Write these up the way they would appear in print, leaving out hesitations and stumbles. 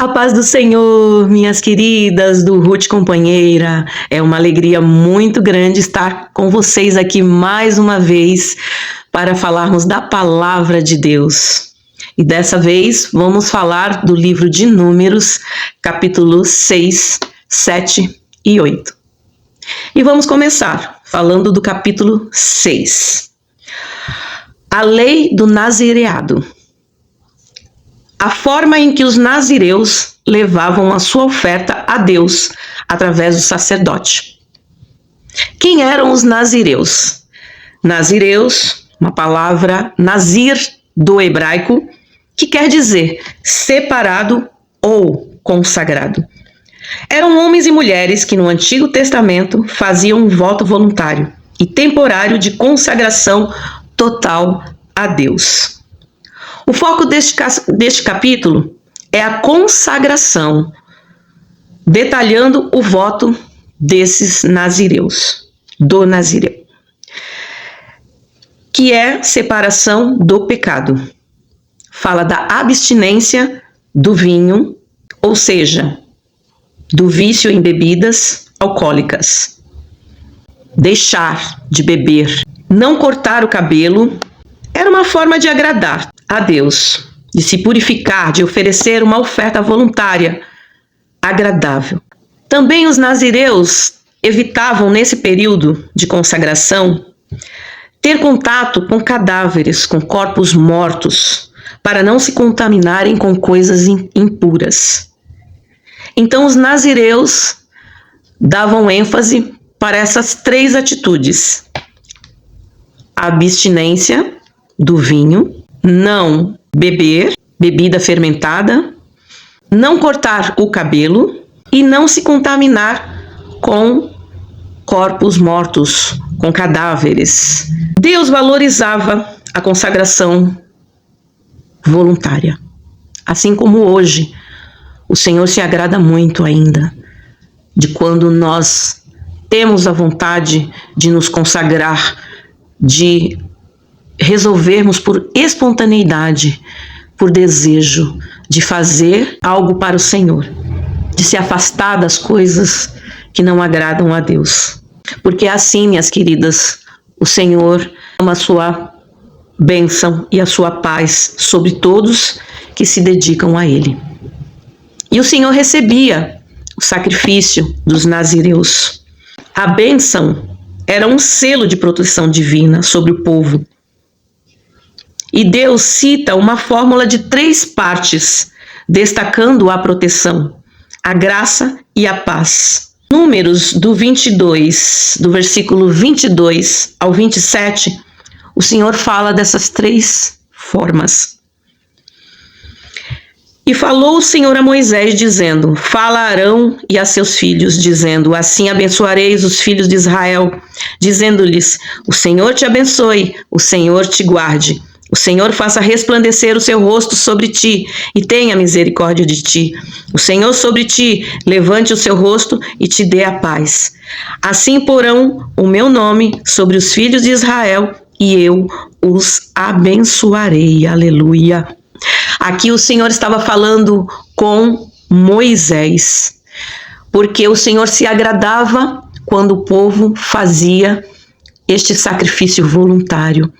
A paz do Senhor, minhas queridas do Ruth Companheira. É uma alegria muito grande estar com vocês aqui mais uma vez para falarmos da palavra de Deus. E dessa vez vamos falar do livro de Números, capítulos 6, 7 e 8. E vamos começar falando do capítulo 6. A lei do nazireado. A forma em que os nazireus levavam a sua oferta a Deus através do sacerdote. Quem eram os nazireus? Nazireus, uma palavra nazir do hebraico, que quer dizer separado ou consagrado. Eram homens e mulheres que no Antigo Testamento faziam um voto voluntário e temporário de consagração total a Deus. O foco deste capítulo é a consagração, detalhando o voto desses nazireus, do nazireu, que é separação do pecado. Fala da abstinência do vinho, ou seja, do vício em bebidas alcoólicas. Deixar de beber, não cortar o cabelo, era uma forma de agradar a Deus, de se purificar, de oferecer uma oferta voluntária, agradável. Também os nazireus evitavam, nesse período de consagração, ter contato com cadáveres, com corpos mortos, para não se contaminarem com coisas impuras. Então os nazireus davam ênfase para essas três atitudes: a abstinência do vinho, não beber bebida fermentada, não cortar o cabelo e não se contaminar com corpos mortos, com cadáveres. Deus valorizava a consagração voluntária. Assim como hoje, o Senhor se agrada muito ainda de quando nós temos a vontade de nos consagrar, de resolvermos por espontaneidade, por desejo de fazer algo para o Senhor, de se afastar das coisas que não agradam a Deus. Porque assim, minhas queridas, o Senhor ama a sua bênção e a sua paz sobre todos que se dedicam a Ele. E o Senhor recebia o sacrifício dos nazireus. A bênção era um selo de proteção divina sobre o povo. E Deus cita uma fórmula de 3 partes, destacando a proteção, a graça e a paz. Números do 22, do versículo 22 ao 27, o Senhor fala dessas 3 formas. E falou o Senhor a Moisés, dizendo: Fala a Arão e a seus filhos, dizendo: Assim abençoareis os filhos de Israel, dizendo-lhes: O Senhor te abençoe, o Senhor te guarde. O Senhor faça resplandecer o seu rosto sobre ti e tenha misericórdia de ti. O Senhor sobre ti levante o seu rosto e te dê a paz. Assim porão o meu nome sobre os filhos de Israel e eu os abençoarei. Aleluia. Aqui o Senhor estava falando com Moisés, porque o Senhor se agradava quando o povo fazia este sacrifício voluntário.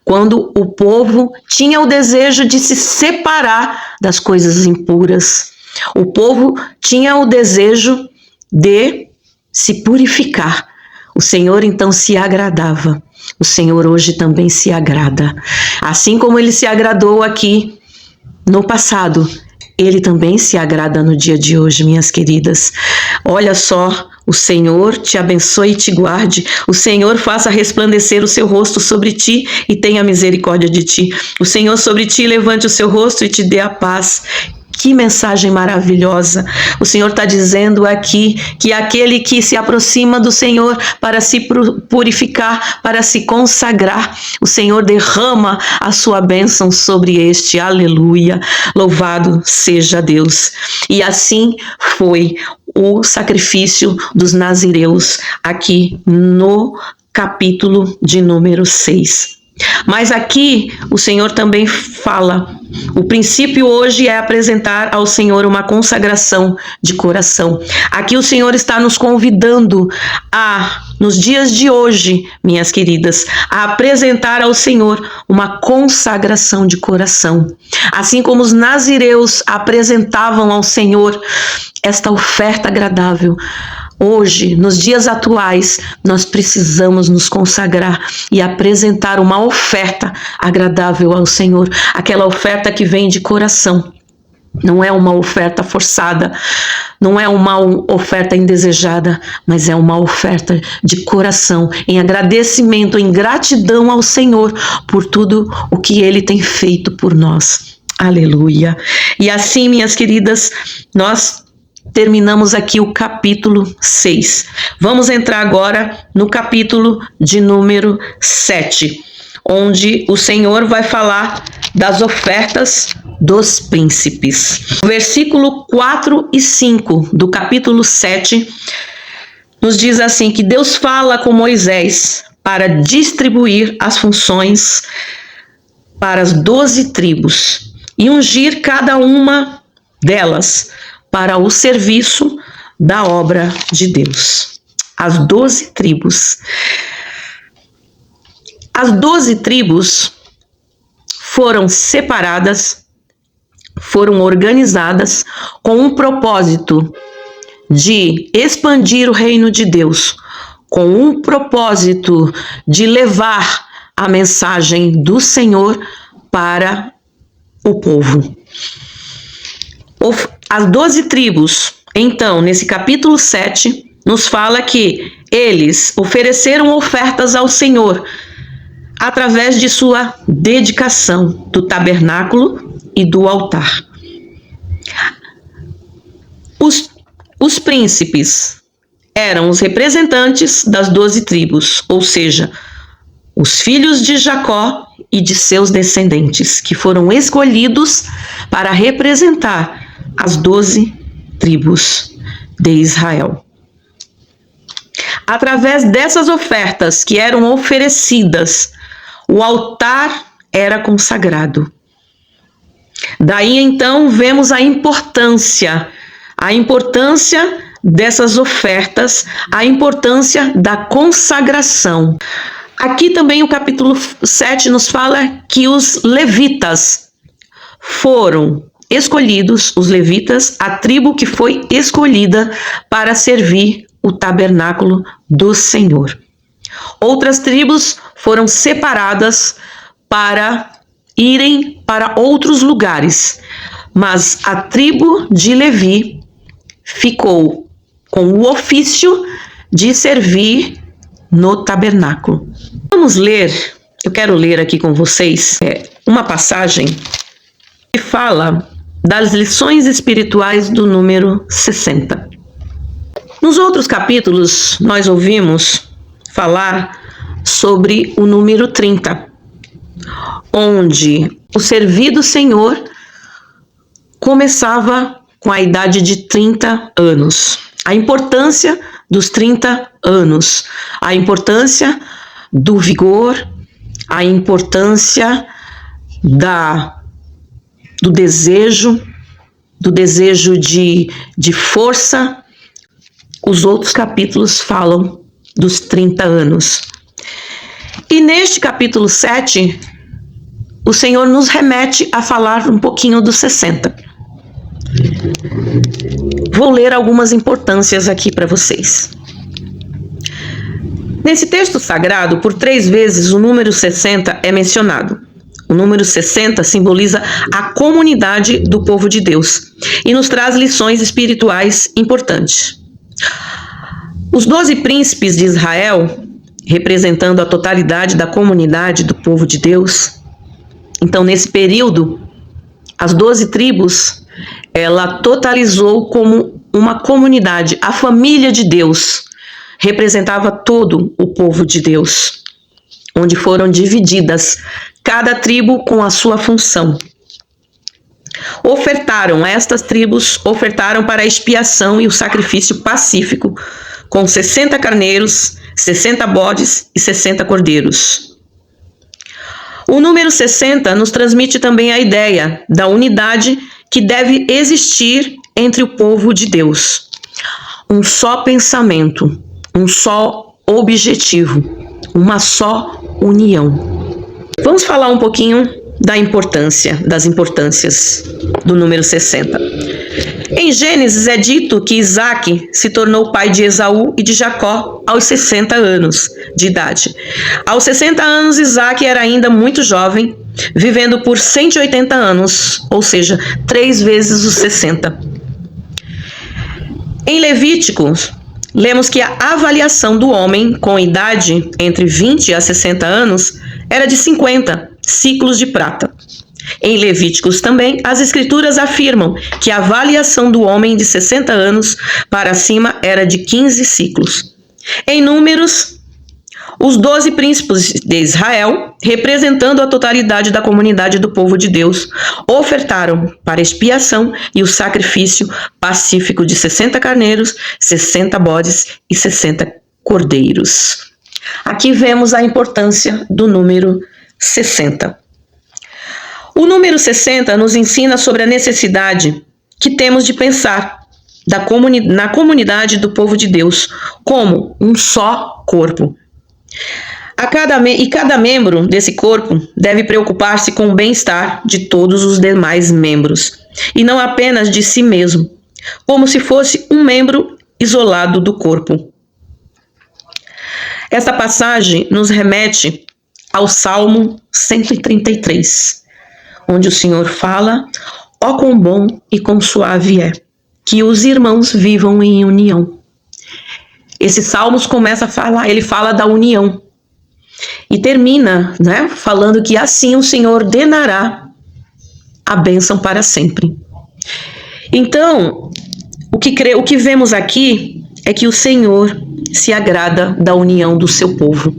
Quando o povo tinha o desejo de se separar das coisas impuras, o povo tinha o desejo de se purificar. O Senhor então se agradava. O Senhor hoje também se agrada. Assim como Ele se agradou aqui no passado, Ele também se agrada no dia de hoje, minhas queridas. Olha só, o Senhor te abençoe e te guarde. O Senhor faça resplandecer o seu rosto sobre ti e tenha misericórdia de ti. O Senhor sobre ti levante o seu rosto e te dê a paz. Que mensagem maravilhosa! O Senhor está dizendo aqui que aquele que se aproxima do Senhor para se purificar, para se consagrar, o Senhor derrama a sua bênção sobre este. Aleluia! Louvado seja Deus! E assim foi o sacrifício dos nazireus aqui no capítulo de número 6. Mas aqui o Senhor também fala, o princípio hoje é apresentar ao Senhor uma consagração de coração. Aqui o Senhor está nos convidando nos dias de hoje, minhas queridas, a apresentar ao Senhor uma consagração de coração. Assim como os nazireus apresentavam ao Senhor esta oferta agradável, hoje, nos dias atuais, nós precisamos nos consagrar e apresentar uma oferta agradável ao Senhor, aquela oferta que vem de coração. Não é uma oferta forçada, não é uma oferta indesejada, mas é uma oferta de coração, em agradecimento, em gratidão ao Senhor por tudo o que Ele tem feito por nós. Aleluia! E assim, minhas queridas, nós terminamos aqui o capítulo 6. Vamos entrar agora no capítulo de número 7, onde o Senhor vai falar das ofertas dos príncipes. O versículo 4 e 5 do capítulo 7 nos diz assim, que Deus fala com Moisés para distribuir as funções para as 12 tribos e ungir cada uma delas para o serviço da obra de Deus. As 12 tribos. As 12 tribos foram separadas, foram organizadas com um propósito de expandir o reino de Deus, com um propósito de levar a mensagem do Senhor para o povo. As 12 tribos, então, nesse capítulo 7, nos fala que eles ofereceram ofertas ao Senhor através de sua dedicação do tabernáculo e do altar. Os príncipes eram os representantes das 12 tribos, ou seja, os filhos de Jacó e de seus descendentes, que foram escolhidos para representar as 12 tribos de Israel. Através dessas ofertas que eram oferecidas, o altar era consagrado. Daí então vemos a importância dessas ofertas, a importância da consagração. Aqui também o capítulo 7 nos fala que os levitas foram escolhidos, os levitas, a tribo que foi escolhida para servir o tabernáculo do Senhor. Outras tribos foram separadas para irem para outros lugares, mas a tribo de Levi ficou com o ofício de servir no tabernáculo. Vamos ler, eu quero ler aqui com vocês uma passagem que fala das lições espirituais do número 60. Nos outros capítulos, nós ouvimos falar sobre o número 30, onde o servir do Senhor começava com a idade de 30 anos. A importância dos 30 anos, a importância do vigor, a importância do desejo de força. Os outros capítulos falam dos 30 anos. E neste capítulo 7, o Senhor nos remete a falar um pouquinho dos 60. Vou ler algumas importâncias aqui para vocês. Nesse texto sagrado, por 3 vezes o número 60 é mencionado. O número 60 simboliza a comunidade do povo de Deus e nos traz lições espirituais importantes. Os 12 príncipes de Israel, representando a totalidade da comunidade do povo de Deus. Então, nesse período, as 12 tribos, ela totalizou como uma comunidade. A família de Deus representava todo o povo de Deus, onde foram divididas, cada tribo com a sua função. Estas tribos ofertaram para a expiação e o sacrifício pacífico, com 60 carneiros, 60 bodes e 60 cordeiros. O número 60 nos transmite também a ideia da unidade que deve existir entre o povo de Deus. Um só pensamento, um só objetivo, uma só união. Vamos falar um pouquinho das importâncias do número 60. Em Gênesis é dito que Isaac se tornou pai de Esaú e de Jacó aos 60 anos de idade. Aos 60 anos, Isaac era ainda muito jovem, vivendo por 180 anos, ou seja, 3 vezes os 60. Em Levíticos, lemos que a avaliação do homem com idade entre 20 a 60 anos era de 50 ciclos de prata. Em Levíticos também, as escrituras afirmam que a avaliação do homem de 60 anos para cima era de 15 ciclos. Em Números, os 12 príncipes de Israel, representando a totalidade da comunidade do povo de Deus, ofertaram para expiação e o sacrifício pacífico de 60 carneiros, 60 bodes e 60 cordeiros. Aqui vemos a importância do número 60. O número 60 nos ensina sobre a necessidade que temos de pensar na comunidade do povo de Deus como um só corpo. Cada membro desse corpo deve preocupar-se com o bem-estar de todos os demais membros, e não apenas de si mesmo, como se fosse um membro isolado do corpo. Esta passagem nos remete ao Salmo 133, onde o Senhor fala: ó quão bom e quão suave é que os irmãos vivam em união. Esse Salmos começa a falar, ele fala da união. E termina, falando que assim o Senhor ordenará a bênção para sempre. Então, o que vemos aqui é que o Senhor se agrada da união do seu povo.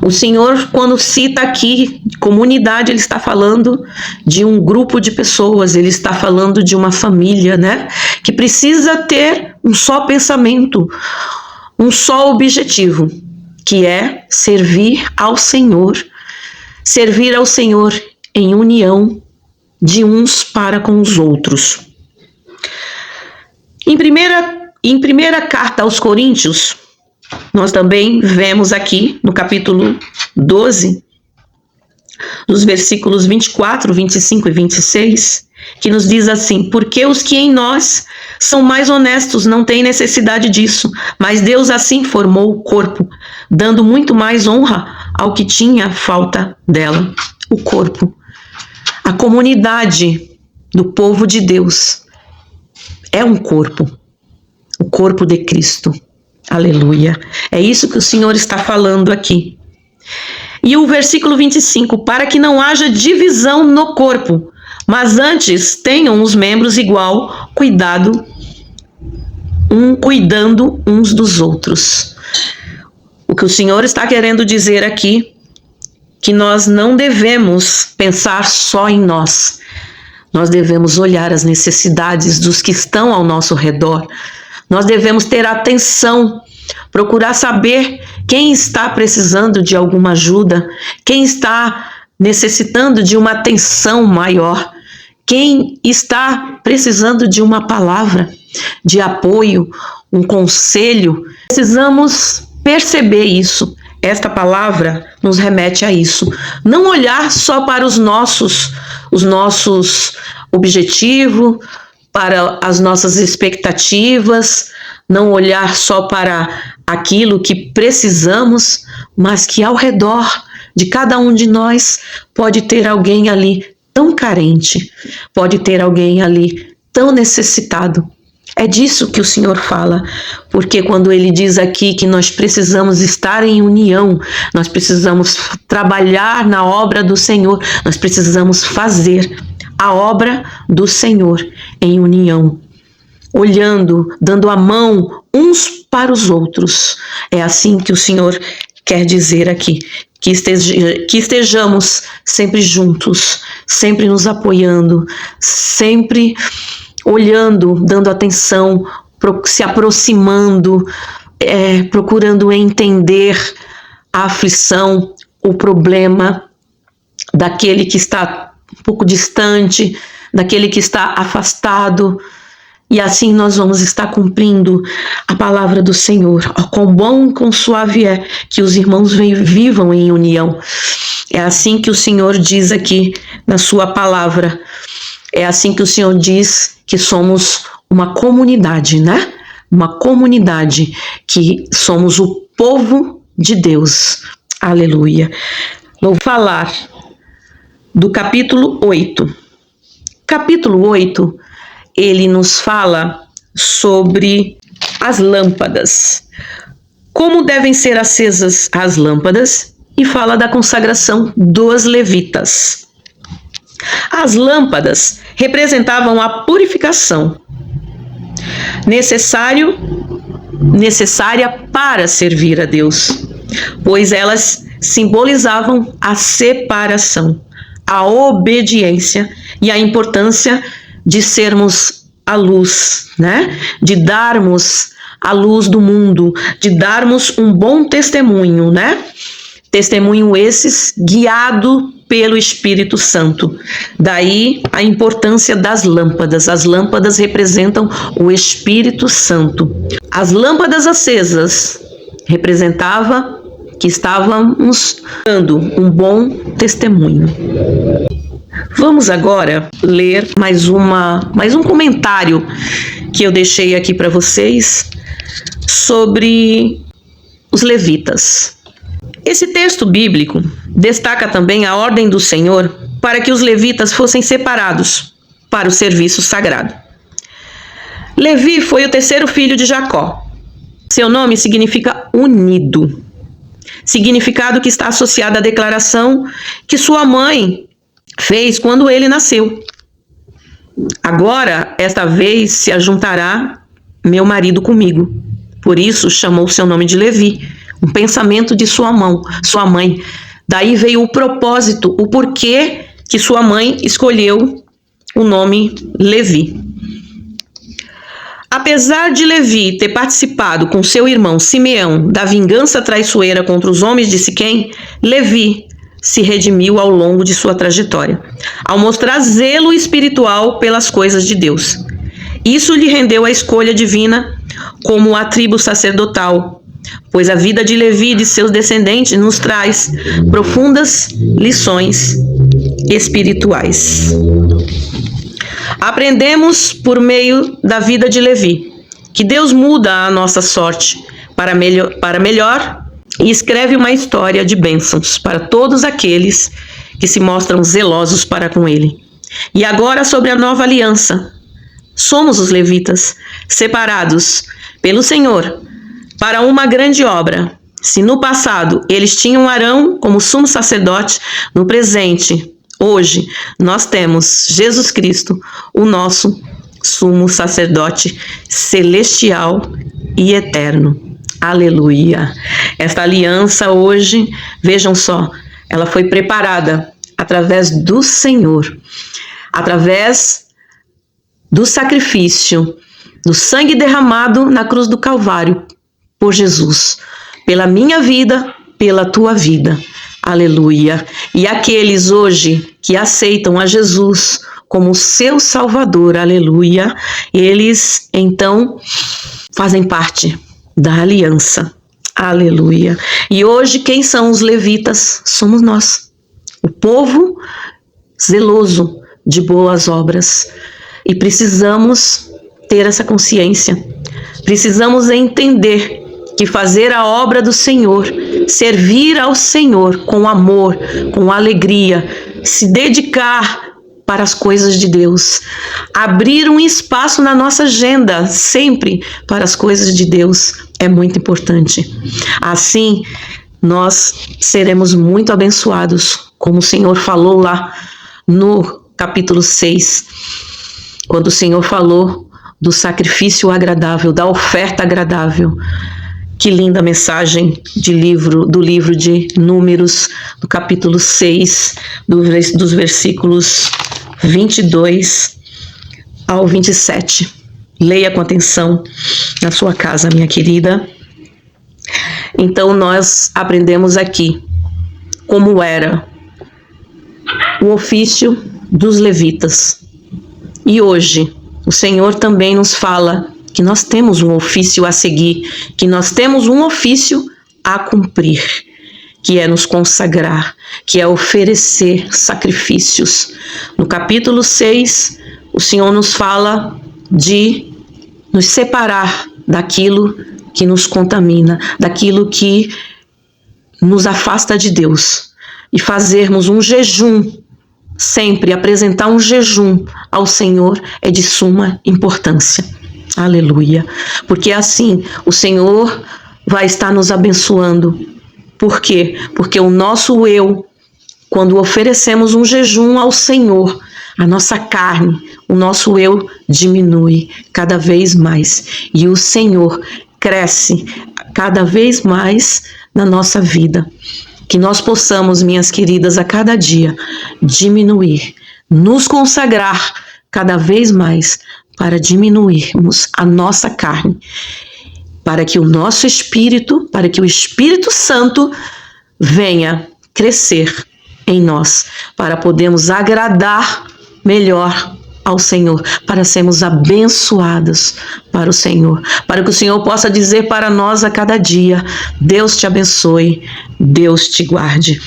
O Senhor, quando cita aqui comunidade, ele está falando de um grupo de pessoas, ele está falando de uma família, que precisa ter um só pensamento, um só objetivo, que é servir ao Senhor em união de uns para com os outros. Em primeira carta aos Coríntios, nós também vemos aqui no capítulo 12, nos versículos 24, 25 e 26, que nos diz assim: porque os que em nós são mais honestos não têm necessidade disso, mas Deus assim formou o corpo, dando muito mais honra ao que tinha falta dela. O corpo, a comunidade do povo de Deus é um corpo, o corpo de Cristo. Aleluia. É isso que o Senhor está falando aqui. E o versículo 25, para que não haja divisão no corpo, mas antes tenham os membros igual cuidando uns dos outros. O que o Senhor está querendo dizer aqui, que nós não devemos pensar só em nós. Nós devemos olhar as necessidades dos que estão ao nosso redor. Nós devemos ter atenção, procurar saber quem está precisando de alguma ajuda, quem está necessitando de uma atenção maior, quem está precisando de uma palavra de apoio, um conselho. Precisamos perceber isso. Esta palavra nos remete a isso. Não olhar só para os nossos objetivos, para as nossas expectativas, não olhar só para aquilo que precisamos, mas que ao redor de cada um de nós pode ter alguém ali tão carente, pode ter alguém ali tão necessitado. É disso que o Senhor fala, porque quando ele diz aqui que nós precisamos estar em união, nós precisamos trabalhar na obra do Senhor, nós precisamos fazer a obra do Senhor em união, olhando, dando a mão uns para os outros. É assim que o Senhor quer dizer aqui, que estejamos sempre juntos, sempre nos apoiando, sempre olhando, dando atenção, se aproximando, procurando entender a aflição, o problema daquele que está um pouco distante, daquele que está afastado. E assim nós vamos estar cumprindo a palavra do Senhor. Oh, quão bom e quão suave é que os irmãos vivam em união. É assim que o Senhor diz aqui na sua palavra. É assim que o Senhor diz que somos uma comunidade, né? Uma comunidade, que somos o povo de Deus. Aleluia. Vou falar do capítulo 8. Capítulo 8, ele nos fala sobre as lâmpadas. Como devem ser acesas as lâmpadas, e fala da consagração dos levitas. As lâmpadas representavam a purificação necessária para servir a Deus, pois elas simbolizavam a separação, a obediência e a importância de sermos a luz, né? De darmos a luz do mundo, de darmos um bom testemunho, né? Testemunho esses guiado pelo Espírito Santo. Daí a importância das lâmpadas. As lâmpadas representam o Espírito Santo. As lâmpadas acesas representava que estávamos dando um bom testemunho. Vamos agora ler mais um comentário que eu deixei aqui para vocês sobre os levitas. Esse texto bíblico destaca também a ordem do Senhor para que os levitas fossem separados para o serviço sagrado. Levi foi o terceiro filho de Jacó. Seu nome significa unido, significado que está associado à declaração que sua mãe fez quando ele nasceu. Agora, esta vez se ajuntará meu marido comigo. Por isso chamou seu nome de Levi, um pensamento de sua mãe. Daí veio o propósito, o porquê que sua mãe escolheu o nome Levi. Apesar de Levi ter participado com seu irmão Simeão da vingança traiçoeira contra os homens de Siquém, Levi se redimiu ao longo de sua trajetória, ao mostrar zelo espiritual pelas coisas de Deus. Isso lhe rendeu a escolha divina como a tribo sacerdotal, pois a vida de Levi e de seus descendentes nos traz profundas lições espirituais. Aprendemos por meio da vida de Levi que Deus muda a nossa sorte para melhor e escreve uma história de bênçãos para todos aqueles que se mostram zelosos para com ele. E agora sobre a nova aliança. Somos os levitas, separados pelo Senhor para uma grande obra. Se no passado eles tinham Arão como sumo sacerdote, no presente, hoje, nós temos Jesus Cristo, o nosso sumo sacerdote celestial e eterno. Aleluia! Esta aliança hoje, vejam só, ela foi preparada através do Senhor, através do sacrifício, do sangue derramado na cruz do Calvário por Jesus, pela minha vida, pela tua vida. Aleluia! E aqueles hoje que aceitam a Jesus como seu Salvador, aleluia, eles então fazem parte da aliança. Aleluia! E hoje quem são os levitas? Somos nós, o povo zeloso de boas obras. E precisamos ter essa consciência. Precisamos entender que fazer a obra do Senhor, servir ao Senhor com amor, com alegria, se dedicar para as coisas de Deus, abrir um espaço na nossa agenda sempre para as coisas de Deus é muito importante. Assim, nós seremos muito abençoados, como o Senhor falou lá no capítulo 6, quando o Senhor falou do sacrifício agradável, da oferta agradável. Que linda mensagem do livro de Números, do capítulo 6, dos versículos 22 ao 27. Leia com atenção na sua casa, minha querida. Então, nós aprendemos aqui como era o ofício dos levitas. E hoje, o Senhor também nos fala que nós temos um ofício a seguir, que nós temos um ofício a cumprir, que é nos consagrar, que é oferecer sacrifícios. No capítulo 6, o Senhor nos fala de nos separar daquilo que nos contamina, daquilo que nos afasta de Deus, e fazermos um jejum. Sempre apresentar um jejum ao Senhor é de suma importância. Aleluia. Porque assim o Senhor vai estar nos abençoando. Por quê? Porque o nosso eu, quando oferecemos um jejum ao Senhor, a nossa carne, o nosso eu diminui cada vez mais. E o Senhor cresce cada vez mais na nossa vida. Que nós possamos, minhas queridas, a cada dia diminuir, nos consagrar cada vez mais para diminuirmos a nossa carne, para que o nosso espírito, para que o Espírito Santo venha crescer em nós, para podermos agradar melhor ao Senhor, para sermos abençoados para o Senhor, para que o Senhor possa dizer para nós a cada dia: Deus te abençoe, Deus te guarde.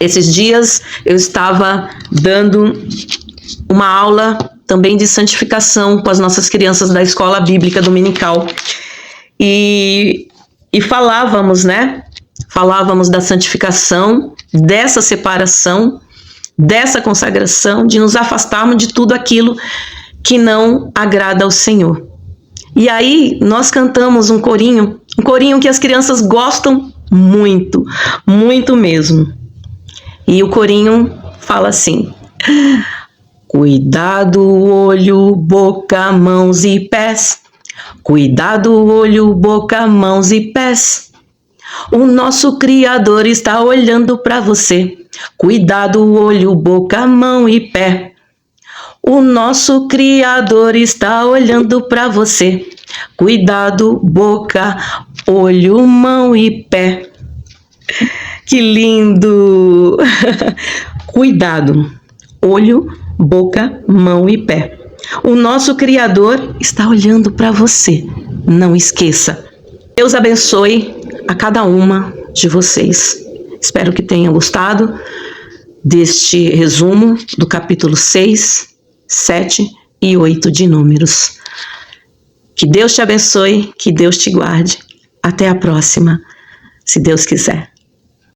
Esses dias eu estava dando uma aula também de santificação com as nossas crianças da escola bíblica dominical e falávamos, né? Falávamos da santificação, dessa separação, dessa consagração, de nos afastarmos de tudo aquilo que não agrada ao Senhor. E aí nós cantamos um corinho que as crianças gostam muito, muito mesmo. E o corinho fala assim: cuidado, olho, boca, mãos e pés. Cuidado, olho, boca, mãos e pés. O nosso Criador está olhando para você. Cuidado, olho, boca, mão e pé. O nosso Criador está olhando para você. Cuidado, boca, olho, mão e pé. Que lindo! Cuidado, olho, boca, mão e pé. O nosso Criador está olhando para você. Não esqueça. Deus abençoe a cada uma de vocês. Espero que tenham gostado deste resumo do capítulo 6, 7 e 8 de Números. Que Deus te abençoe, que Deus te guarde. Até a próxima, se Deus quiser.